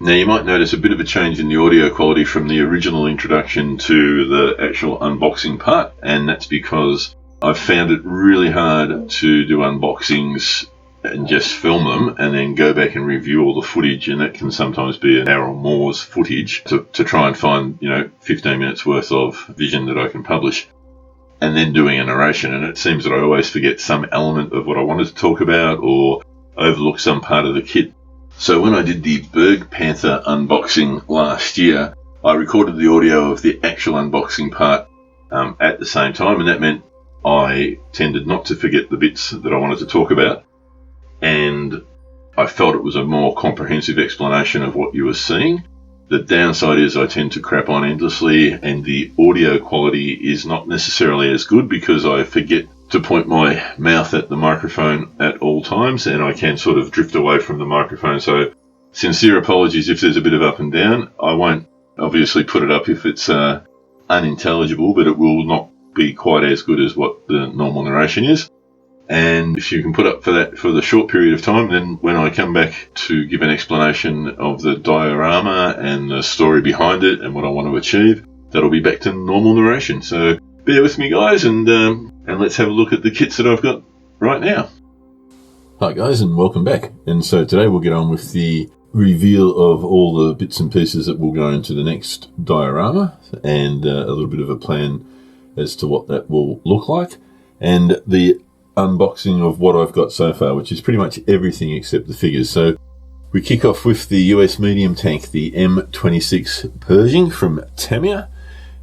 Now you might notice a bit of a change in the audio quality from the original introduction to the actual unboxing part, and that's because I've found it really hard to do unboxings and just film them and then go back and review all the footage, and that can sometimes be an hour or more's footage to try and find 15 minutes worth of vision that I can publish, and then doing a narration. And it seems that I always forget some element of what I wanted to talk about or overlook some part of the kit. So when I did the Berg Panther unboxing last year, I recorded the audio of the actual unboxing part at the same time, and that meant I tended not to forget the bits that I wanted to talk about, and I felt it was a more comprehensive explanation of what you were seeing. The downside is I tend to crap on endlessly, and the audio quality is not necessarily as good because I forget to point my mouth at the microphone at all times, and I can sort of drift away from the microphone. So sincere apologies if there's a bit of up and down. I won't obviously put it up if it's unintelligible, but it will not be quite as good as what the normal narration is. And if you can put up for that for the short period of time, then when I come back to give an explanation of the diorama and the story behind it and what I want to achieve, that'll be back to normal narration. So bear with me, guys, and let's have a look at the kits that I've got right now. Hi guys, and welcome back. And so today we'll get on with the reveal of all the bits and pieces that will go into the next diorama, and a little bit of a plan as to what that will look like, and the unboxing of what I've got so far, which is pretty much everything except the figures. So we kick off with the US medium tank, the M26 Pershing from Tamiya,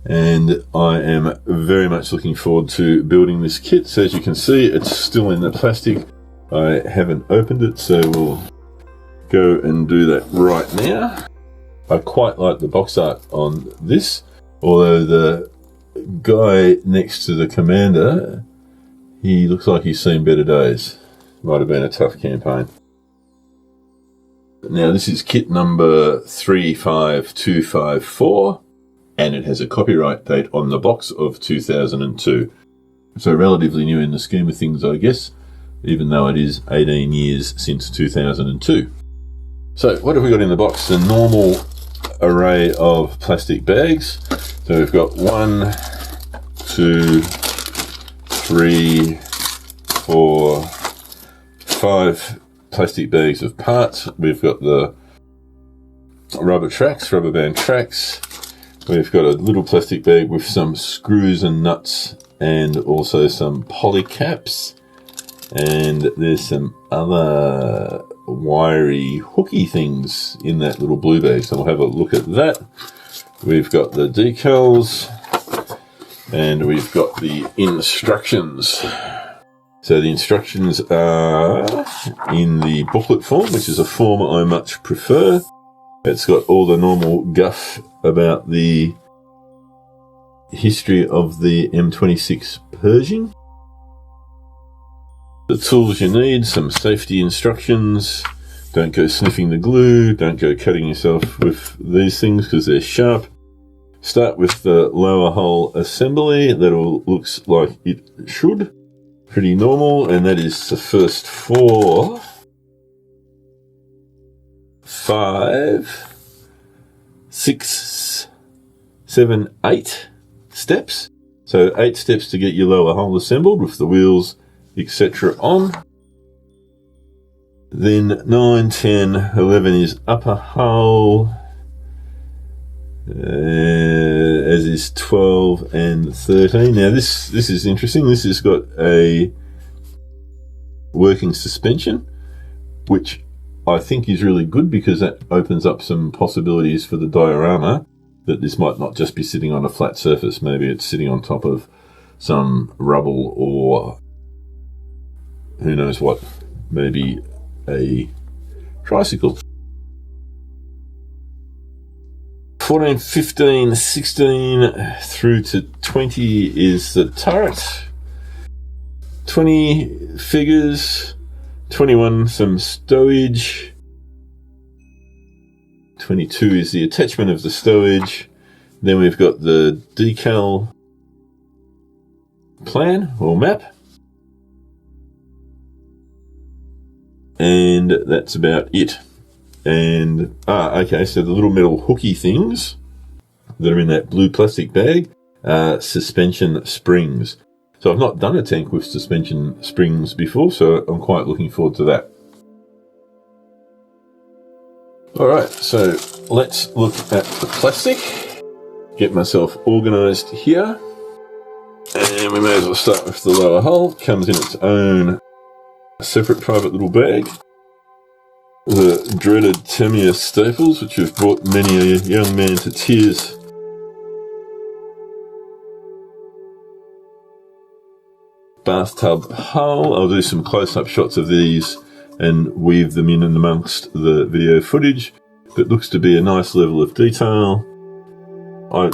and I am very much looking forward to building this kit. So as you can see, it's still in the plastic. I haven't opened it, so we'll go and do that right now. I quite like the box art on this, although the guy next to the commander, he looks like he's seen better days. Might have been a tough campaign. Now this is kit number 35254, and it has a copyright date on the box of 2002. So relatively new in the scheme of things, I guess, even though it is 18 years since 2002. So what have we got in the box? The normal array of plastic bags. So we've got 1, 2, 3, 4, 5 plastic bags of parts. We've got the rubber band tracks. We've got a little plastic bag with some screws and nuts and also some poly caps. And there's some other wiry hooky things in that little blue bag, so we'll have a look at that. We've got the decals, and we've got the instructions. So the instructions are in the booklet form, which is a form I much prefer. It's got all the normal guff about the history of the M26 Pershing. The tools you need, some safety instructions. Don't go sniffing the glue, don't go cutting yourself with these things because they're sharp. Start with the lower hull assembly. That all looks like it should. Pretty normal, and that is the first 4, 5, 6, 7, 8 steps. So 8 steps to get your lower hull assembled with the wheels, etc. on. Then 9, 10, 11 is upper hull, as is 12 and 13. Now this is interesting. This has got a working suspension, which I think is really good because that opens up some possibilities for the diorama, that this might not just be sitting on a flat surface. Maybe it's sitting on top of some rubble or who knows what, maybe a tricycle. 14, 15, 16 through to 20 is the turret. 20 figures. 21 some stowage. 22 is the attachment of the stowage. Then we've got the decal plan or map. And that's about it. And, okay, so the little metal hooky things that are in that blue plastic bag are suspension springs. So I've not done a tank with suspension springs before, so I'm quite looking forward to that. Alright, so let's look at the plastic. Get myself organised here. And we may as well start with the lower hull. It comes in its own separate private little bag. The dreaded Tamiya staples, which have brought many a young man to tears. Bathtub hull. I'll do some close-up shots of these and weave them in and amongst the video footage. But looks to be a nice level of detail. I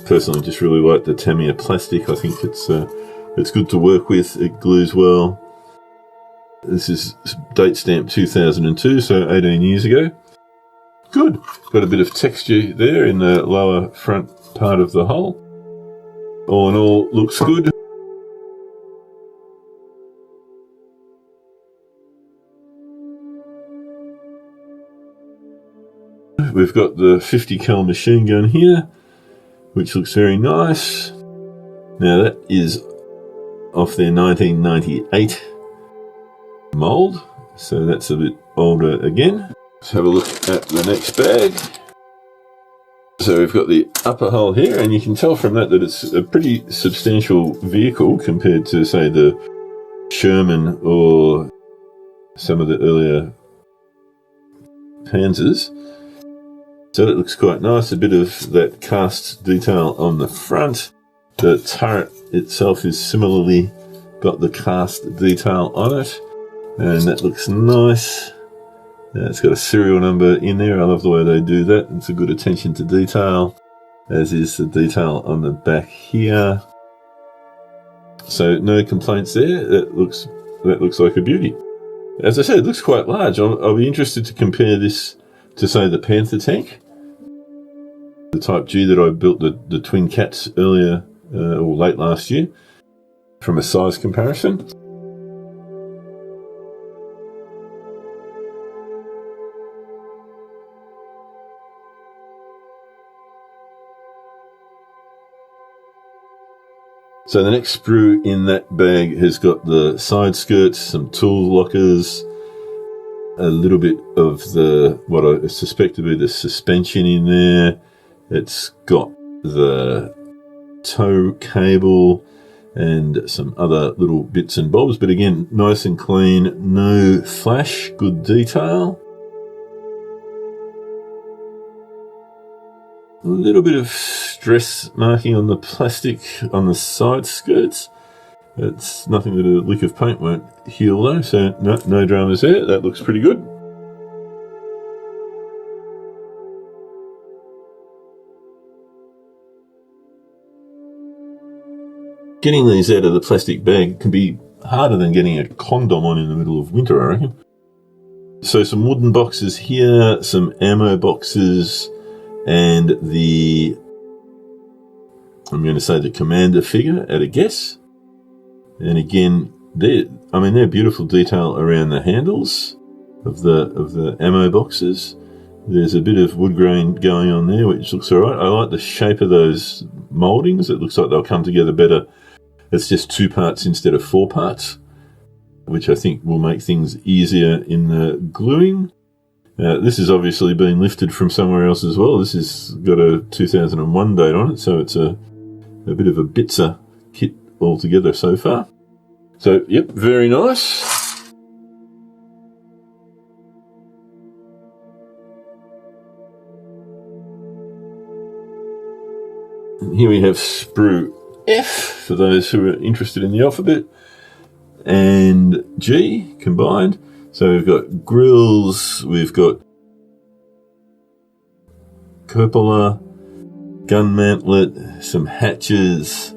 personally just really like the Tamiya plastic. I think it's good to work with. It glues well. This is date stamp 2002, so 18 years ago. Good. Got a bit of texture there in the lower front part of the hull. All in all, looks good. We've got the 50 cal machine gun here, which looks very nice. Now that is off their 1998 mould, so that's a bit older again. Let's have a look at the next bag. So we've got the upper hull here, and you can tell from that it's a pretty substantial vehicle compared to, say, the Sherman or some of the earlier Panzers. So that looks quite nice. A bit of that cast detail on the front. The turret itself is similarly got the cast detail on it, and that looks nice. It's got a serial number in there. I love the way they do that. It's a good attention to detail, as is the detail on the back here. So no complaints there. That looks like a beauty. As I said, it looks quite large. I'll be interested to compare this to, say, the Panther tank, the Type G that I built the Twin Cats earlier or late last year, from a size comparison. So the next sprue in that bag has got the side skirts, some tool lockers, a little bit of the, what I suspect to be the suspension in there. It's got the tow cable and some other little bits and bobs, but again, nice and clean, no flash, good detail. A little bit of stress marking on the plastic on the side skirts. It's nothing that a lick of paint won't heal though, so no dramas there. That looks pretty good. Getting these out of the plastic bag can be harder than getting a condom on in the middle of winter, I reckon. So some wooden boxes here, some ammo boxes, and I'm going to say the commander figure at a guess. And again, they're beautiful detail around the handles of the ammo boxes. There's a bit of wood grain going on there, which looks alright. I like the shape of those mouldings. It looks like they'll come together better. It's just 2 parts instead of 4 parts, which I think will make things easier in the gluing. This has obviously been lifted from somewhere else as well. This has got a 2001 date on it, so it's a bit of a Bitzer kit altogether so far. So, yep, very nice. And here we have sprue F, for those who are interested in the alphabet, and G combined. So we've got grills, we've got cupola, gun mantlet, some hatches.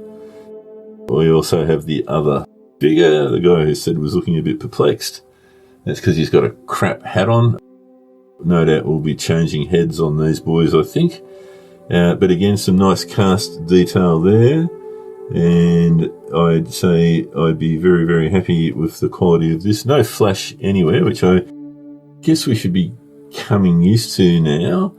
We also have the other figure, the guy who said was looking a bit perplexed. That's because he's got a crap hat on. No doubt we'll be changing heads on these boys, I think. But again, some nice cast detail there. And I'd say I'd be very, very happy with the quality of this. No flash anywhere, which I guess we should be becoming used to now.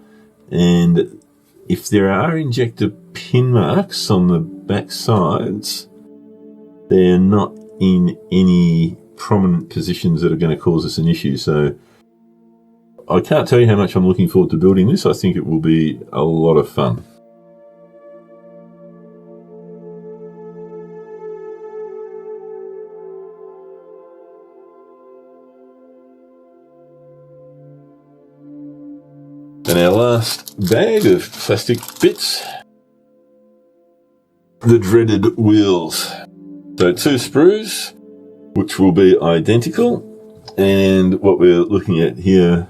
And if there are injector pin marks on the back sides, they're not in any prominent positions that are going to cause us an issue. So I can't tell you how much I'm looking forward to building this. I think it will be a lot of fun. And our last bag of plastic bits, the dreaded wheels. So 2 sprues, which will be identical. And what we're looking at here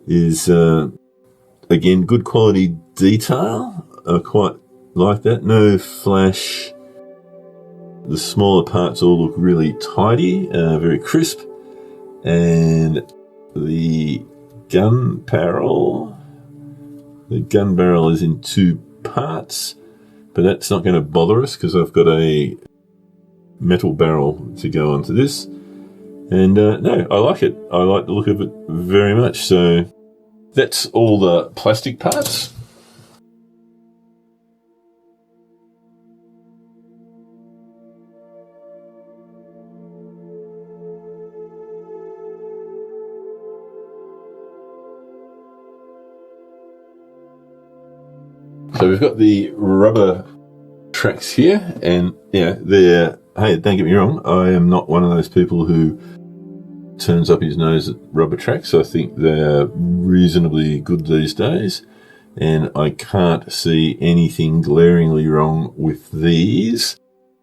is, again, good quality detail. I quite like that. No flash. The smaller parts all look really tidy, very crisp. And the gun barrel is in 2 parts, but that's not going to bother us because I've got a metal barrel to go onto this. And no, I like it. I like the look of it very much. So that's all the plastic parts. So we've got the rubber tracks here, and yeah, they're, hey, don't get me wrong, I am not one of those people who turns up his nose at rubber tracks. I think they're reasonably good these days, and I can't see anything glaringly wrong with these,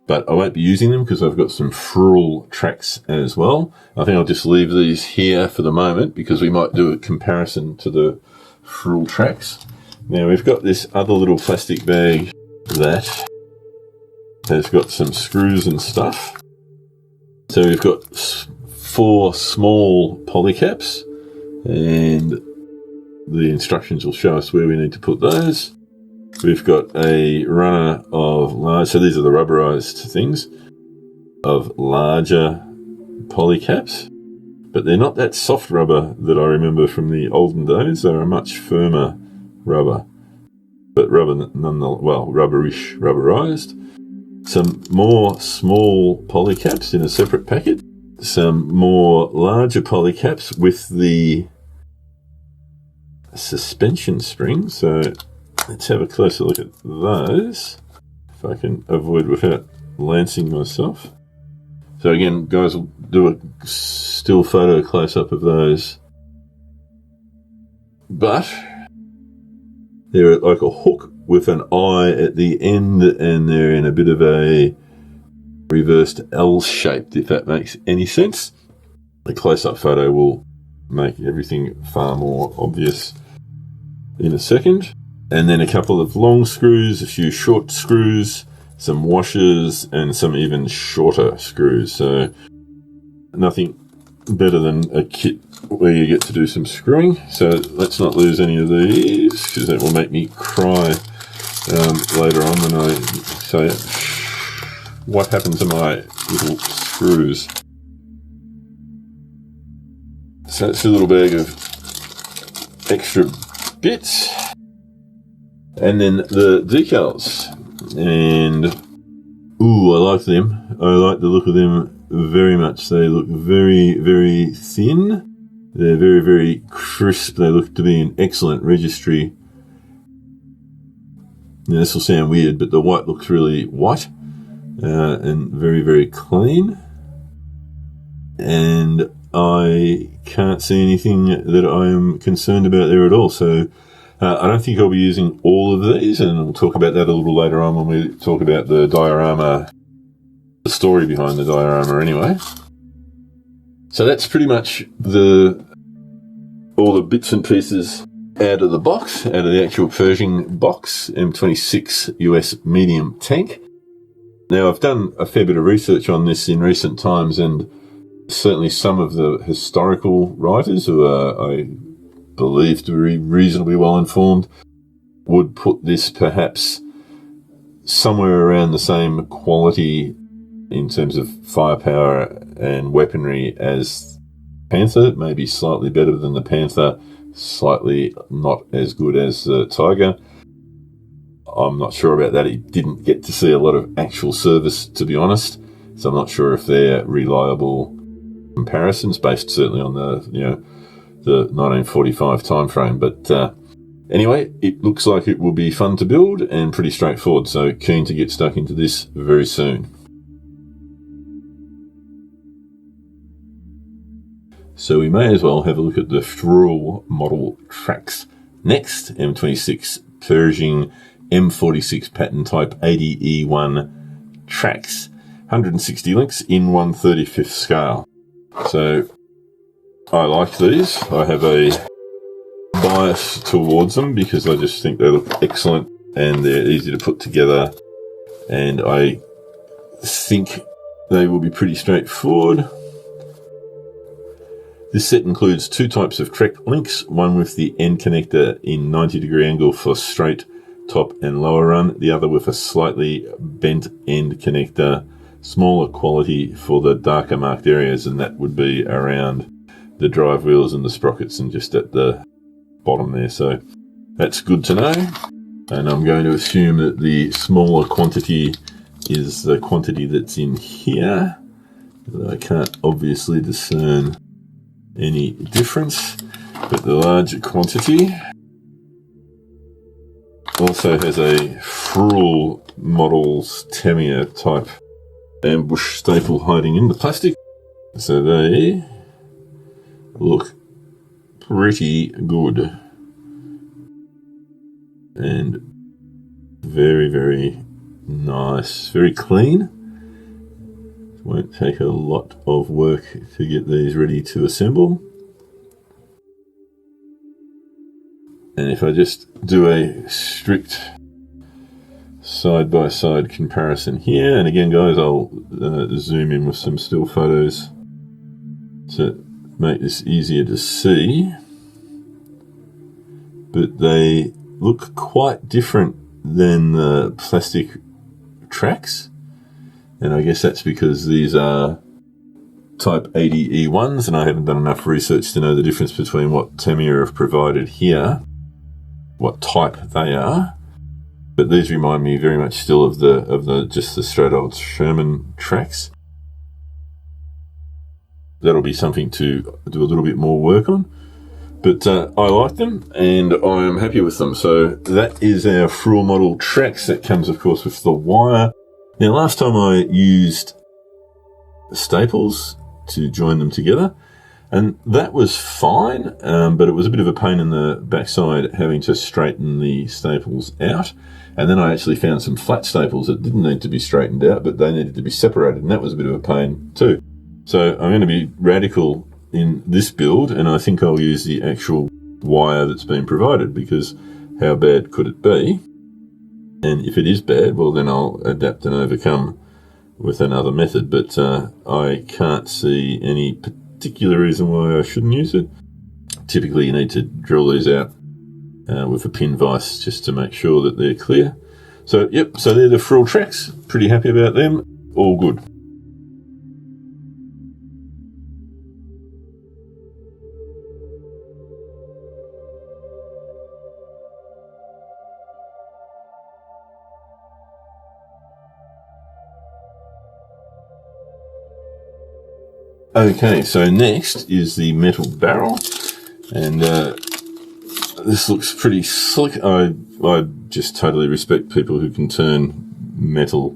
but I won't be using them because I've got some Friul tracks as well. I think I'll just leave these here for the moment because we might do a comparison to the Friul tracks. Now we've got this other little plastic bag that has got some screws and stuff. So we've got 4 small polycaps, and the instructions will show us where we need to put those. We've got a runner of large, so these are the rubberized things, of larger polycaps, but they're not that soft rubber that I remember from the olden days. They're a much firmer rubber, but rubber nonetheless, well, rubberish, rubberized. Some more small polycaps in a separate packet. Some more larger polycaps with the suspension spring. So let's have a closer look at those, if I can avoid without lancing myself. So again, guys, will do a still photo close-up of those. But they're like a hook with an eye at the end, and they're in a bit of a reversed L shaped, if that makes any sense. The close-up photo will make everything far more obvious in a second. And then a couple of long screws, a few short screws, some washers, and some even shorter screws. So nothing better than a kit where you get to do some screwing. So let's not lose any of these, because that will make me cry later on when I say it. What happened to my little screws? So it's a little bag of extra bits. And then the decals. And ooh, I like them. I like the look of them very much. They look very, very thin. They're very, very crisp. They look to be in excellent registry. Now, this will sound weird, but the white looks really white and very, very clean. And I can't see anything that I am concerned about there at all. So I don't think I'll be using all of these, and we'll talk about that a little later on when we talk about the diorama, the story behind the diorama anyway. So that's pretty much all the bits and pieces out of the box, out of the actual Pershing box, M26 US medium tank. Now, I've done a fair bit of research on this in recent times, and certainly some of the historical writers who are, I believe, to be reasonably well informed, would put this perhaps somewhere around the same quality in terms of firepower and weaponry as Panther, maybe slightly better than the Panther, slightly not as good as the Tiger. I'm not sure about that. He didn't get to see a lot of actual service, to be honest, so I'm not sure if they're reliable comparisons based certainly on the the 1945 time frame. But anyway, it looks like it will be fun to build and pretty straightforward, so keen to get stuck into this very soon. So we may as well have a look at the Friulmodel tracks next. M26 Pershing M46 pattern type 80E1 tracks, 160 links in 1/35 scale. So I like these. I have a bias towards them because I just think they look excellent and they're easy to put together, and I think they will be pretty straightforward. This set includes two types of track links, one with the end connector in 90-degree angle for straight top and lower run, the other with a slightly bent end connector, smaller quality for the darker marked areas, and that would be around the drive wheels and the sprockets and just at the bottom there. So that's good to know, and I'm going to assume that the smaller quantity is the quantity that's in here. I can't obviously discern any difference, but the larger quantity also has a Friulmodel's Tamiya type ambush staple hiding in the plastic, so they look pretty good and very, very nice, very clean. It won't take a lot of work to get these ready to assemble. And if I just do a strict side-by-side comparison here, and again guys, I'll zoom in with some still photos to make this easier to see, but they look quite different than the plastic tracks, and I guess that's because these are type 80E1s, and I haven't done enough research to know the difference between what Tamiya have provided here, what type they are. But these remind me very much still of the just the straight old Sherman tracks. That'll be something to do a little bit more work on. But I like them and I am happy with them. So that is our Friulmodel tracks. That comes, of course, with the wire. Now, last time I used staples to join them together, and that was fine, but it was a bit of a pain in the backside having to straighten the staples out. And then I actually found some flat staples that didn't need to be straightened out, but they needed to be separated, and that was a bit of a pain too. So I'm going to be radical in this build, and I think I'll use the actual wire that's been provided, because how bad could it be? And if it is bad, well, then I'll adapt and overcome with another method, but I can't see any particular reason why I shouldn't use it. Typically you need to drill these out with a pin vise just to make sure that they're clear. So yep, so they're the Friul tracks. Pretty happy about them. All good. Okay, so next is the metal barrel, and this looks pretty slick. I just totally respect people who can turn metal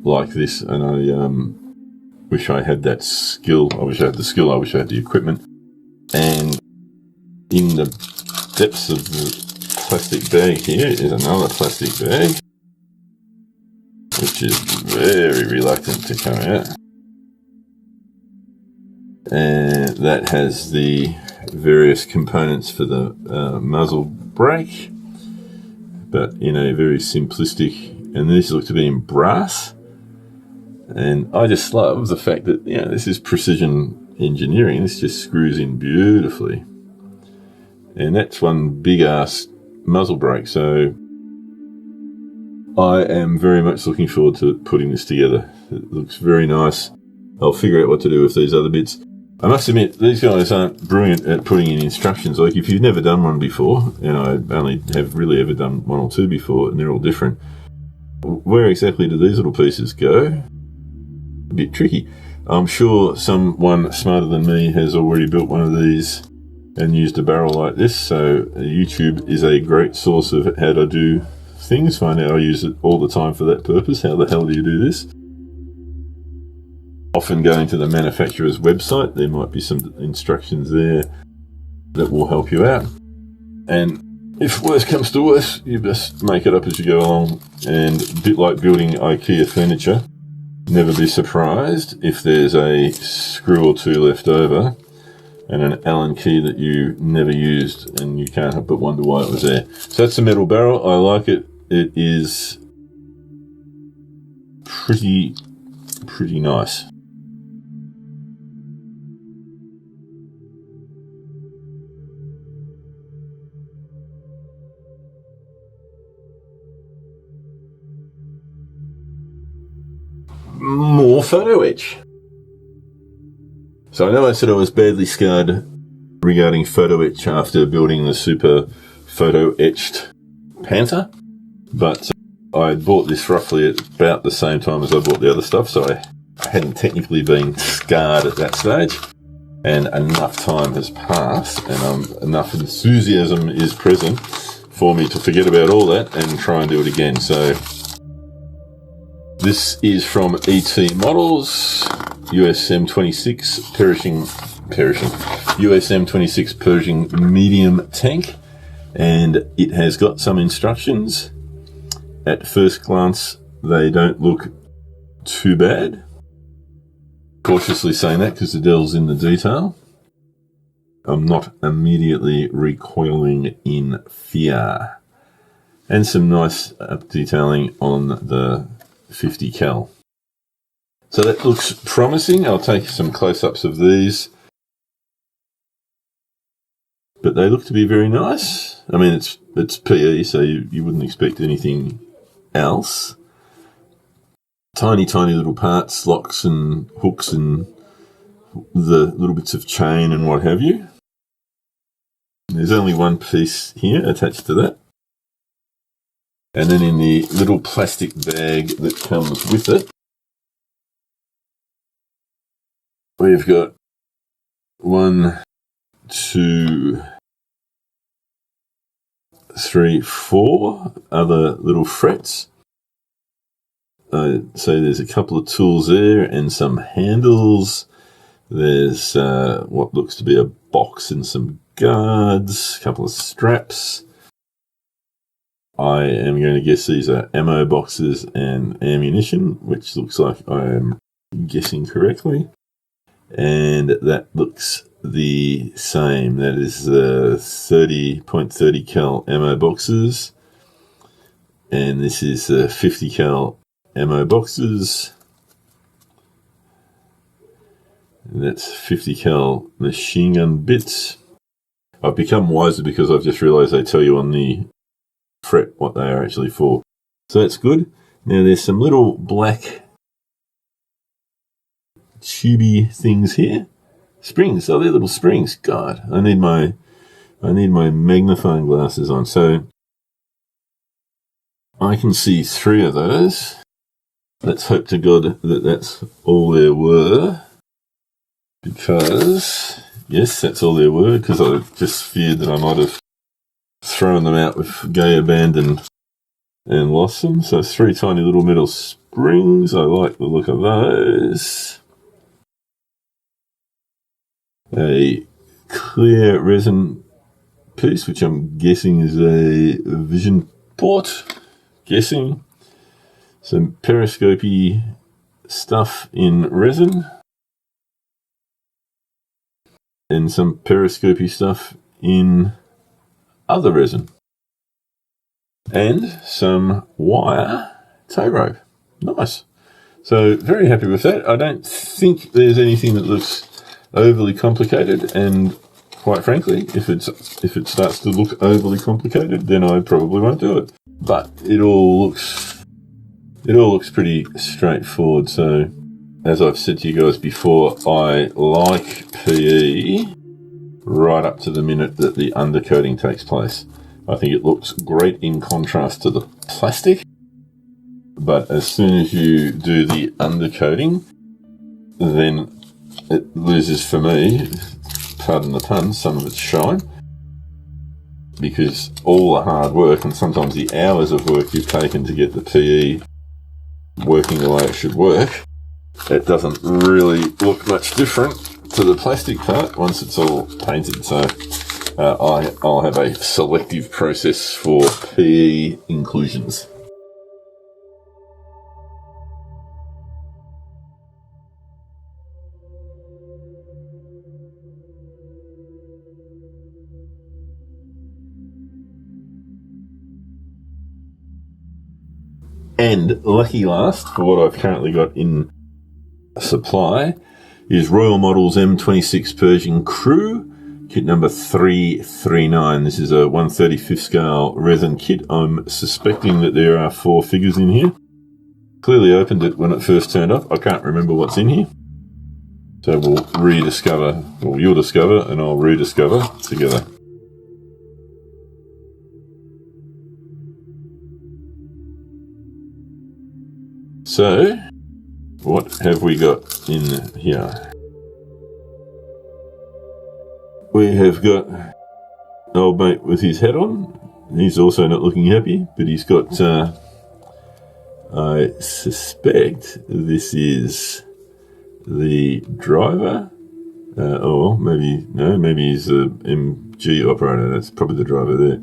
like this, and I wish I had that skill. I wish I had the skill. I wish I had the equipment. And in the depths of the plastic bag here is another plastic bag, which is very reluctant to come out. And that has the various components for the muzzle brake, but in a very simplistic, and these look to be in brass. And I just love the fact that, you know, this is precision engineering. This just screws in beautifully. And that's one big ass muzzle brake. So I am very much looking forward to putting this together. It looks very nice. I'll figure out what to do with these other bits. I must admit, these guys aren't brilliant at putting in instructions. Like, if you've never done one before, and I only have really ever done one or two before, and they're all different, where exactly do these little pieces go? A bit tricky. I'm sure someone smarter than me has already built one of these and used a barrel like this, so YouTube is a great source of how to do things. Find out, I use it all the time for that purpose. How the hell do you do this? Often going to the manufacturer's website, there might be some instructions there that will help you out. And if worse comes to worse, you just make it up as you go along. And a bit like building IKEA furniture, never be surprised if there's a screw or two left over and an Allen key that you never used and you can't help but wonder why it was there. So that's the metal barrel. I like it. It is pretty nice. More Photo-etch. So I know I said I was badly scarred regarding Photo-etch after building the super photo-etched Panther, but I bought this roughly at about the same time as I bought the other stuff, so I hadn't technically been scarred at that stage, and enough time has passed and enough enthusiasm is present for me to forget about all that and try and do it again. So this is from ET Models, US M26 Pershing, US M26 Pershing medium tank, and it has got some instructions. At first glance, they don't look too bad. Cautiously saying that because the devil's in the detail. I'm not immediately recoiling in fear. And some nice detailing on the 50 cal. So that looks promising. I'll take some close-ups of these. But they look to be very nice. I mean, it's PE, so you wouldn't expect anything else. Tiny little parts, locks and hooks and the little bits of chain and what have you. There's only one piece here attached to that. And then in the little plastic bag that comes with it, we've got 1, 2, 3, 4 other little frets. So there's a couple of tools there and some handles. There's what looks to be a box and some guards, a couple of straps. I am going to guess these are ammo boxes and ammunition, which looks like I am guessing correctly. And that looks the same. That is the 30.30 cal ammo boxes. And this is 50 cal ammo boxes. And that's 50 cal machine gun bits. I've become wiser because I've just realised they tell you on the fret what they are actually for. So that's good. Now there's some little black tubey things here. Springs. Oh, they're little springs. God, I need my magnifying glasses on. So I can see 3 of those. Let's hope to God that that's all there were. Because, yes, that's all there were, because I just feared that I might have thrown them out with gay abandon and lost them. So 3 tiny little metal springs. I like the look of those. A clear resin piece, which I'm guessing is a vision port. Guessing. Some periscopy stuff in resin. And some periscopy stuff in other resin. And some wire tow rope. Nice. So very happy with that. I don't think there's anything that looks overly complicated, and quite frankly, if it starts to look overly complicated, then I probably won't do it. But it all looks pretty straightforward. So as I've said to you guys before, I like PE right up to the minute that the undercoating takes place. I think it looks great in contrast to the plastic, but as soon as you do the undercoating, then it loses, for me, pardon the pun, some of its shine, because all the hard work and sometimes the hours of work you've taken to get the PE working the way it should work, it doesn't really look much different to the plastic part once it's all painted. So I'll have a selective process for PE inclusions. And lucky last, for what I've currently got in supply, is Friulmodel's M26 Pershing Crew, kit number 339. This is a 1/35 scale resin kit. I'm suspecting that there are 4 figures in here. Clearly opened it when it first turned up. I can't remember what's in here. So we'll rediscover, or you'll discover, and I'll rediscover together. So, what have we got in here? We have got old mate with his hat on. He's also not looking happy, but he's got, I suspect this is the driver. Or maybe, no, maybe he's the MG operator. That's probably the driver there.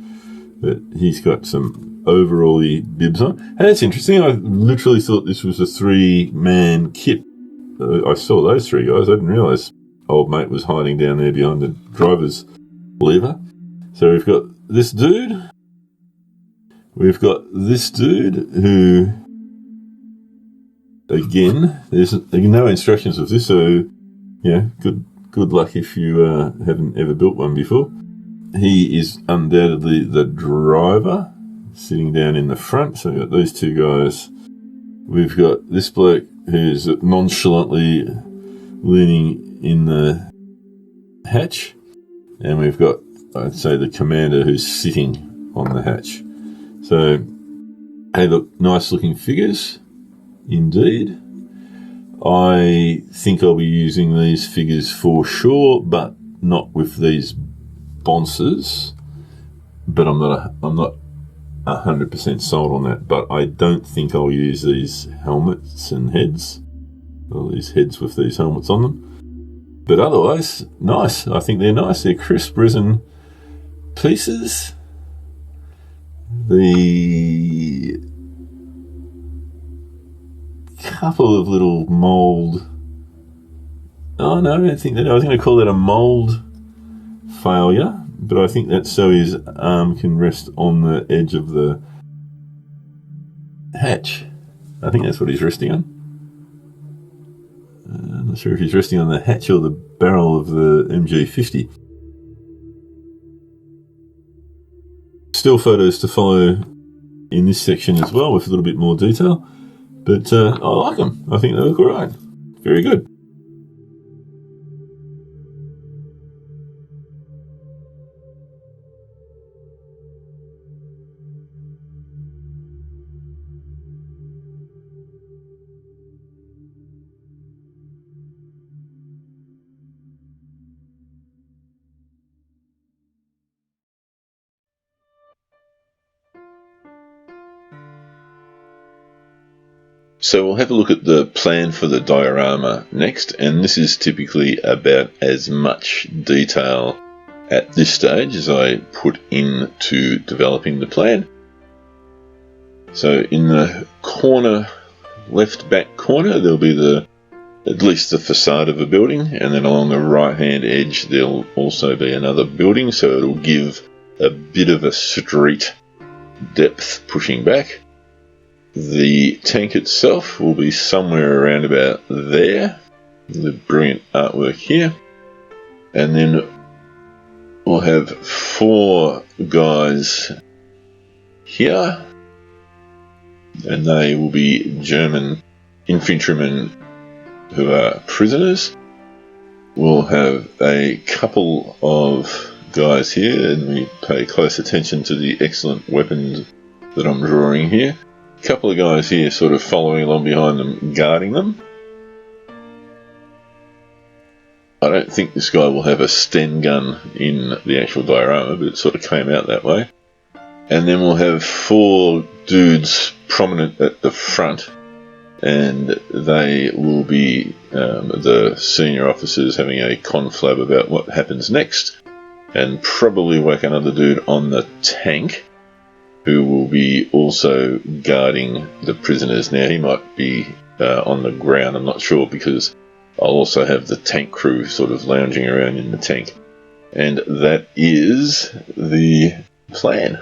But he's got some overall-y bibs on. And that's interesting. I literally thought this was a 3-man kit. I saw those 3 guys. I didn't realise old mate was hiding down there behind the driver's lever. So we've got this dude. We've got this dude who, again, there's no instructions of this, so yeah, good luck if you haven't ever built one before. He is undoubtedly the driver, sitting down in the front. So we've got these 2 guys. We've got this bloke who's nonchalantly leaning in the hatch. And we've got, I'd say, the commander who's sitting on the hatch. So, hey, look, nice looking figures, indeed. I think I'll be using these figures for sure, but not with these bonces. But I'm not 100% sold on that. But I don't think I'll use these helmets and heads, or these heads with these helmets on them. But otherwise, nice. I think they're nice. They're crisp resin pieces. The couple of little mould. Oh no, I don't think that. I was going to call that a mould failure, but I think that's so his arm can rest on the edge of the hatch. I think that's what he's resting on. I'm not sure if he's resting on the hatch or the barrel of the MG50. Still photos to follow in this section as well with a little bit more detail. But I like them. I think they look alright. Very good. So we'll have a look at the plan for the diorama next, and this is typically about as much detail at this stage as I put into developing the plan. So in the corner, left back corner, there'll be at least the facade of a building, and then along the right hand edge there'll also be another building, so it'll give a bit of a street depth pushing back. The tank itself will be somewhere around about there, the brilliant artwork here, and then we'll have 4 guys here, and they will be German infantrymen who are prisoners. We'll have a couple of guys here, and we pay close attention to the excellent weapons that I'm drawing here. A couple of guys here sort of following along behind them, guarding them. I don't think this guy will have a Sten gun in the actual diorama, but it sort of came out that way. And then we'll have 4 dudes prominent at the front, and they will be the senior officers having a conflab about what happens next, and probably whack another dude on the tank who will be also guarding the prisoners. Now, he might be on the ground, I'm not sure, because I'll also have the tank crew sort of lounging around in the tank. And that is the plan.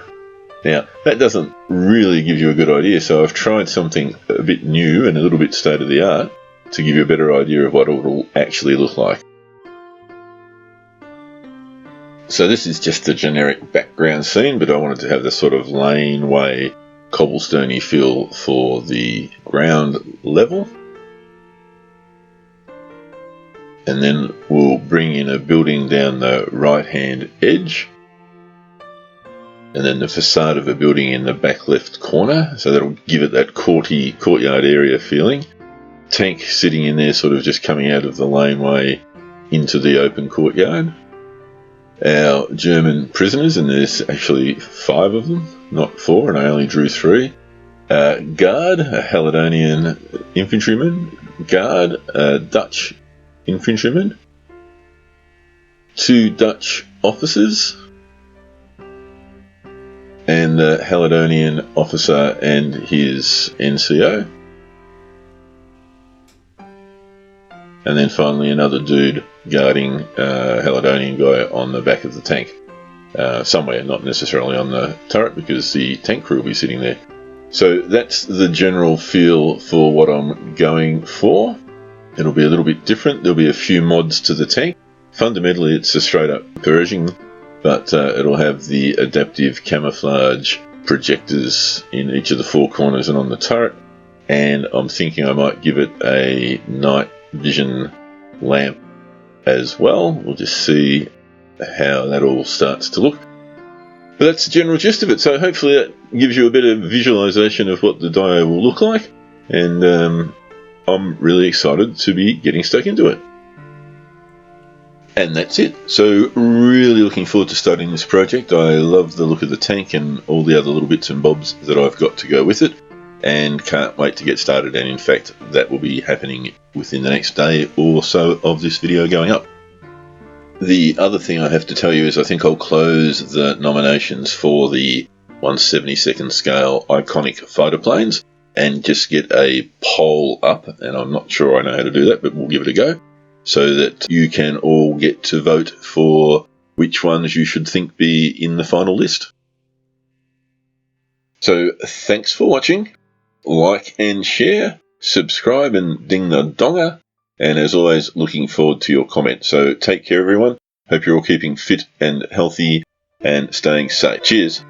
Now, that doesn't really give you a good idea, so I've tried something a bit new and a little bit state-of-the-art to give you a better idea of what it will actually look like. So this is just a generic background scene, but I wanted to have this sort of laneway, cobblestoney feel for the ground level. And then we'll bring in a building down the right-hand edge. And then the facade of a building in the back left corner, so that'll give it that courtyard area feeling. Tank sitting in there, sort of just coming out of the laneway into the open courtyard. Our German prisoners, and there's actually 5 of them, not 4, and I only drew 3. Guard, a Haledonian infantryman. Guard, a Dutch infantryman. 2 Dutch officers. And the Haledonian officer and his NCO. And then finally another dude guarding a Haledonian guy on the back of the tank. Somewhere, not necessarily on the turret, because the tank crew will be sitting there. So that's the general feel for what I'm going for. It'll be a little bit different. There'll be a few mods to the tank. Fundamentally, it's a straight up Pershing, but it'll have the adaptive camouflage projectors in each of the 4 corners and on the turret. And I'm thinking I might give it a night vision lamp as well. We'll just see how that all starts to look. But that's the general gist of it. So hopefully that gives you a bit of visualization of what the dio will look like. And I'm really excited to be getting stuck into it. And that's it. So really looking forward to starting this project. I love the look of the tank and all the other little bits and bobs that I've got to go with it, and can't wait to get started. And in fact, that will be happening within the next day or so of this video going up. The other thing I have to tell you is I think I'll close the nominations for the 1/72nd scale iconic fighter planes and just get a poll up, and I'm not sure I know how to do that, but we'll give it a go, so that you can all get to vote for which ones you should think be in the final list. So thanks for watching. Like and share, subscribe and ding the donger, and as always, looking forward to your comments. So take care everyone, hope you're all keeping fit and healthy and staying safe. Cheers.